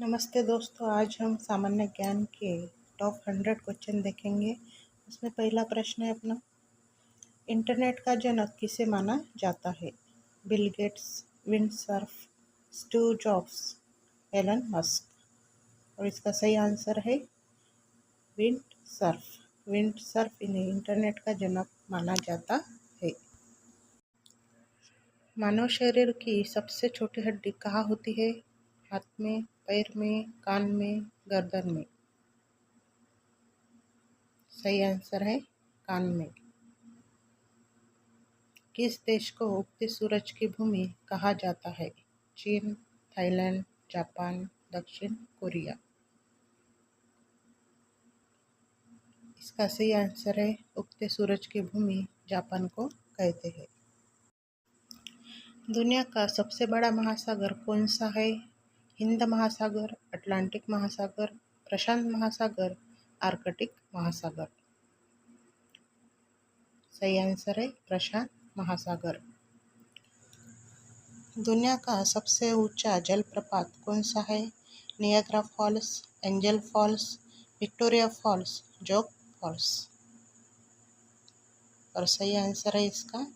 नमस्ते दोस्तों, आज हम सामान्य ज्ञान के टॉप 100 क्वेश्चन देखेंगे। उसमें पहला प्रश्न है अपना, इंटरनेट का जनक किसे माना जाता है? Bill Gates, windsurf, Steve Jobs, Elon Musk. और इसका सही आंसर है विंडसर्फ। विंडसर्फ इन्हें इंटरनेट का जनक माना जाता है। मानव शरीर की सबसे छोटी हड्डी कहाँ होती है? हाथ में, पैर में, कान में, गर्दन में। सही आंसर है कान में। किस देश को उगते सूरज की भूमि कहा जाता है? चीन, थाईलैंड, जापान, दक्षिण कोरिया। इसका सही आंसर है उगते सूरज की भूमि जापान को कहते हैं। दुनिया का सबसे बड़ा महासागर कौन सा है? हिंद महासागर, अटलांटिक महासागर, प्रशांत महासागर, आर्कटिक महासागर। सही आंसर है प्रशांत महासागर। दुनिया का सबसे ऊंचा जलप्रपात कौन सा है? Niagara Falls, Angel Falls, Victoria Falls, Jog Falls. और सही आंसर है इसका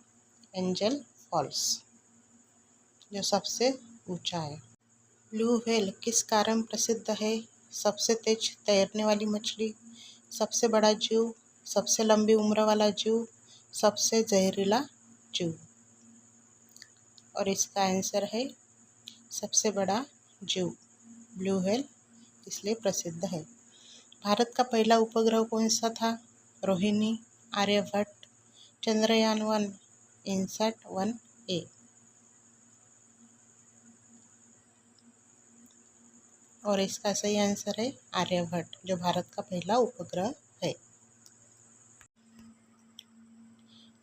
एंजल फॉल्स, जो सबसे ऊंचा है। ब्लू व्हेल किस कारण प्रसिद्ध है? सबसे तेज तैरने वाली मछली, सबसे बड़ा जीव, सबसे लंबी उम्र वाला जीव, सबसे जहरीला जीव। और इसका आंसर है सबसे बड़ा जीव। ब्लू व्हेल इसलिए प्रसिद्ध है। भारत का पहला उपग्रह कौन सा था? रोहिणी, आर्यभट्ट, चंद्रयान-1, इनसैट-1A। और इसका सही आंसर है आर्यभट्ट, जो भारत का पहला उपग्रह है।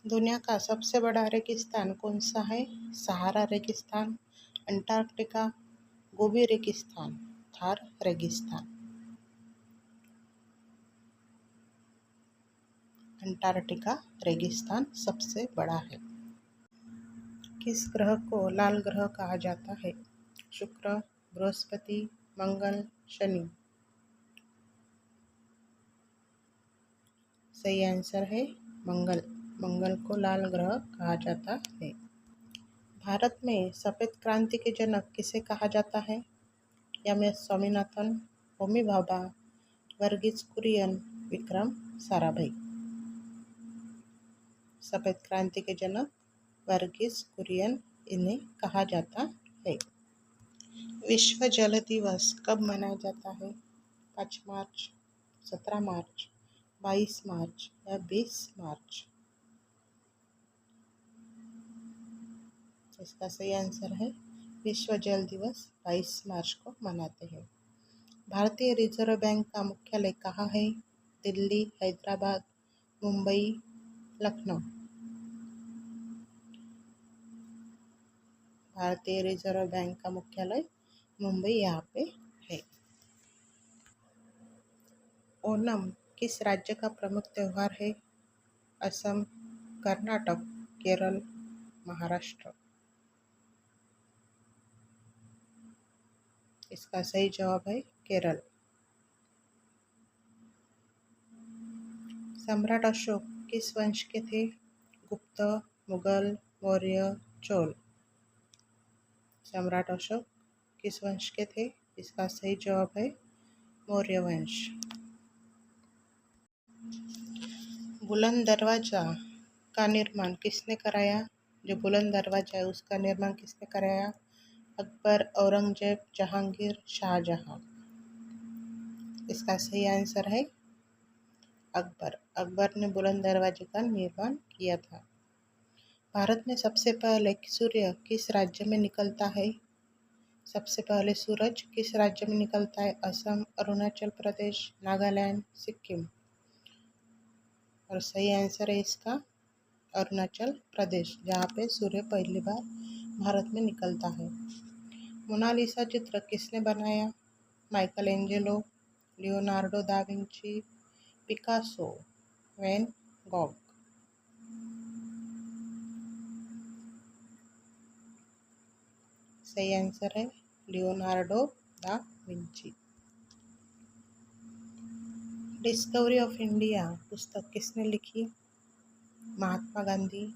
दुनिया का सबसे बड़ा रेगिस्तान कौन सा है? सहारा रेगिस्तान, अंटार्कटिका, गोबी रेगिस्तान, थार रेगिस्तान। अंटार्कटिका रेगिस्तान सबसे बड़ा है। किस ग्रह को लाल ग्रह कहा जाता है? शुक्र, बृहस्पति, मंगल, शनि। सही आंसर है मंगल। मंगल को लाल ग्रह कहा जाता है। भारत में सफेद क्रांति के जनक किसे कहा जाता है? एम.एस. स्वामीनाथन, होमी भाभा, वर्गीज कुरियन, विक्रम साराभाई। सफेद क्रांति के जनक वर्गीज कुरियन इन्हें कहा जाता है। विश्व जल दिवस कब मनाया जाता है? 5 मार्च, 17 मार्च, 22 मार्च या 20 मार्च। इसका सही आंसर है विश्व जल दिवस 22 मार्च को मनाते हैं। भारतीय रिजर्व बैंक का मुख्यालय कहाँ है? दिल्ली, हैदराबाद, मुंबई, लखनऊ। भारतीय रिजर्व बैंक का मुख्यालय मुंबई यहाँ पे है। ओणम किस राज्य का प्रमुख त्योहार है? असम, कर्नाटक, केरल, महाराष्ट्र। इसका सही जवाब है केरल। सम्राट अशोक किस वंश के थे? गुप्त, मुगल, मौर्य, चोल। सम्राट अशोक किस वंश के थे? इसका सही जवाब है मौर्य वंश। बुलंद दरवाजा का निर्माण किसने कराया? जो बुलंद दरवाजा है उसका निर्माण किसने कराया? अकबर, औरंगजेब, जहांगीर, शाहजहां। इसका सही आंसर है अकबर। अकबर ने बुलंद दरवाजे का निर्माण किया था। भारत में सबसे पहले सूर्य किस राज्य में निकलता है? सबसे पहले सूरज किस राज्य में निकलता है? असम, अरुणाचल प्रदेश, नागालैंड, सिक्किम। और सही आंसर है इसका अरुणाचल प्रदेश, जहाँ पे सूर्य पहली बार भारत में निकलता है। मोनालिसा चित्र किसने बनाया? Michelangelo, Leonardo da Vinci, Picasso, Van Gogh. सही आंसर है Leonardo da Vinci. Discovery of India पुस्तक किसने लिखी? महात्मा गांधी,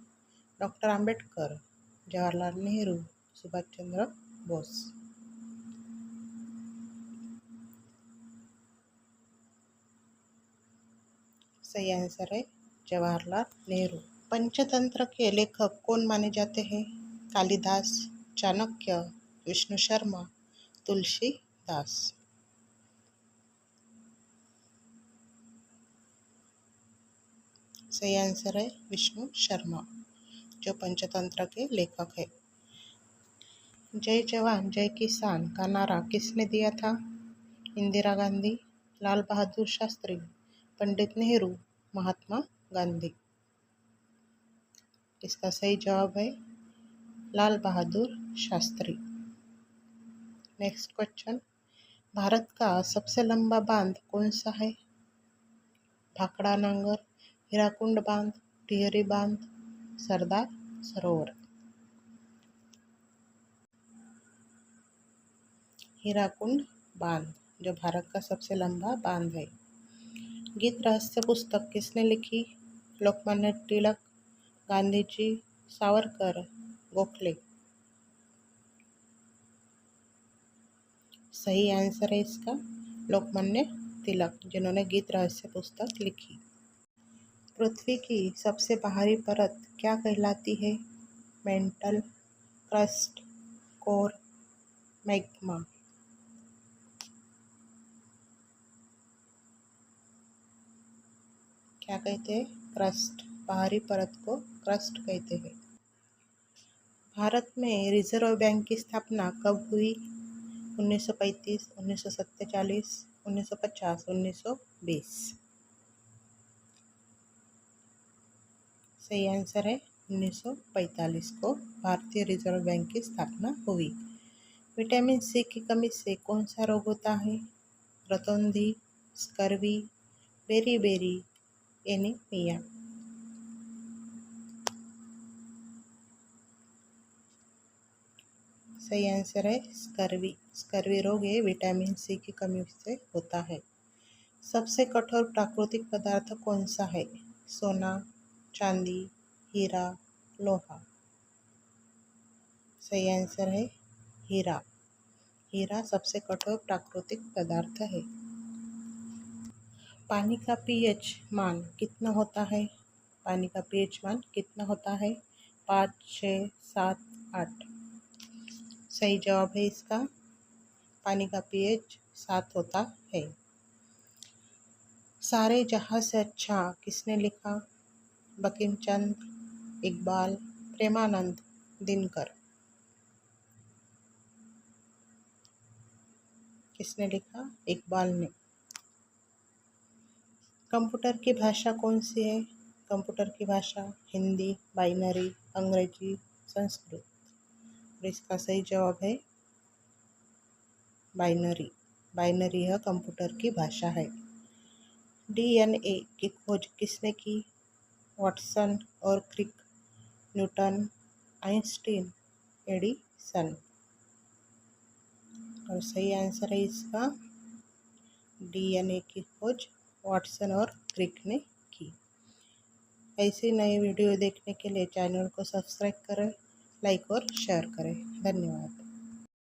डॉक्टर आम्बेडकर, जवाहरलाल नेहरू, सुभाष चंद्र बोस। सही आंसर है जवाहरलाल नेहरू। पंचतंत्र के लेखक कौन माने जाते हैं? कालिदास, चाणक्य, विष्णु शर्मा, तुलसीदास। सही आंसर है विष्णु शर्मा, जो पंचतंत्र के लेखक है। जय जवान जय किसान का नारा किसने दिया था? इंदिरा गांधी, लाल बहादुर शास्त्री, पंडित नेहरू, महात्मा गांधी। इसका सही जवाब है लाल बहादुर शास्त्री। नेक्स्ट क्वेश्चन, भारत का सबसे लंबा बांध कौन सा है? भाखड़ा नांगर, हीराकुंड बांध, टिहरी बांध, सरदार सरोवर। हीराकुंड बांध जो भारत का सबसे लंबा बांध है। गीत रहस्य पुस्तक किसने लिखी? लोकमान्य तिलक, गांधी जी, सावरकर, गोखले। सही आंसर है इसका लोकमान्य तिलक, जिन्होंने गीत रहस्य पुस्तक लिखी। पृथ्वी की सबसे बाहरी परत क्या कहलाती है? Mental, crust, core, magma. क्या कहते हैं? क्रस्ट। बाहरी परत को क्रस्ट कहते हैं। भारत में रिजर्व बैंक की स्थापना कब हुई? 1935, 1947, 1950, 1920। सही आंसर है 1945 को भारतीय रिजर्व बैंक की स्थापना हुई। विटामिन सी की कमी से कौन सा रोग होता है? रतौंधी, स्कर्वी, बेरी, एनीमिया। सही आंसर है स्कर्वी। स्कर्वी रोग ये विटामिन सी की कमी से होता है। सबसे कठोर प्राकृतिक पदार्थ कौन सा है? सोना, चांदी, हीरा, लोहा। सही आंसर है हीरा। हीरा सबसे कठोर प्राकृतिक पदार्थ है। पानी का पीएच मान कितना होता है? पानी का पीएच मान कितना होता है? 5, 6, 7, 8। सही जवाब है इसका पानी का पीएच 7 होता है। सारे जहां से अच्छा किसने लिखा? बंकिम चंद्र, इकबाल, प्रेमानंद, दिनकर। किसने लिखा? इकबाल ने। कंप्यूटर की भाषा कौन सी है? कंप्यूटर की भाषा हिंदी, बाइनरी, अंग्रेजी, संस्कृत। और इसका सही जवाब है बाइनरी। बाइनरी यह कंप्यूटर की भाषा है। डीएनए की खोज किसने की? वाटसन और क्रिक, न्यूटन, आइंस्टीन, एडिसन। और सही आंसर है इसका डीएनए की खोज वाटसन और क्रिक ने की। ऐसे नए वीडियो देखने के लिए चैनल को सब्सक्राइब करें, लाइक और शेयर करें। धन्यवाद।